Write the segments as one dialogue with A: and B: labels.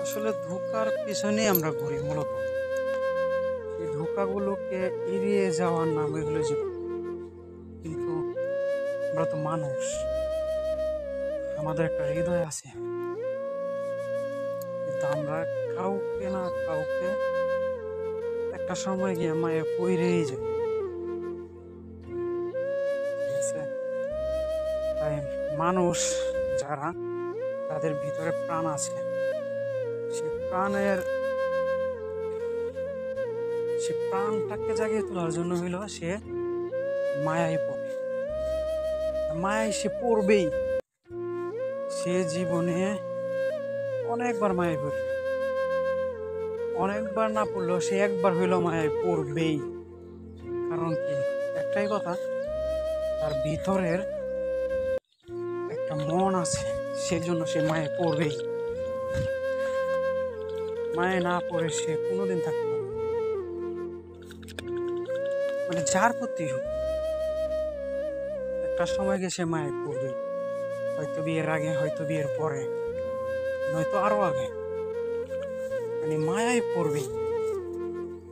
A: আসলে ধোঁকার পেছনে আমরা ঘুরি মূলত। এই ধোঁকাগুলোকে এড়িয়ে যাওয়ার নামে হলো জীবন। কিন্তু আমরা তো মানুষ, আমাদের একটা হৃদয় আছে। কিন্তু আমরা কাউকে না কাউকে একটা সময় গিয়ে মায়ে পইড়েই যাই। ঠিক আছে? তাই মানুষ যারা, তাদের ভিতরে প্রাণ আছে, সে প্রাণের সে প্রাণটাকে জাগিয়ে তোলার জন্য হইল সে মায়ায় পড়ে। মায়ায় সে পড়বেই। সে জীবনে অনেকবার মায়ায় পড়বে, অনেকবার না পড়লেও সে একবার হইলেও মায়ায় পড়বেই। কারণ কি? একটাই কথা, তার ভিতরের একটা মন আছে, সেজন্য সে মায়ায় পড়বেই। মায়ে না পড়ে সে কোনোদিন থাকতে পারবে না। মানে যার প্রতি হোক, একটা সময় গিয়ে সে মায়ায় পড়বেই। হয়তো বিয়ের আগে, হয়তো বিয়ের পরে, নয়তো আরো আগে, মানে মায়ায় পড়বেই।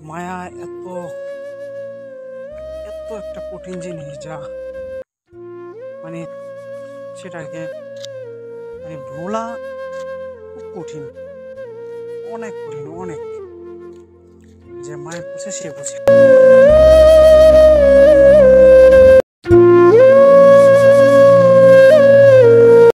A: মায়া এত এত একটা কঠিন জিনিস, যা মানে সেটাকে মানে ভোলা খুব কঠিন, অনেক কঠিন, অনেক। যে মায়ের বুঝে সে বুঝে।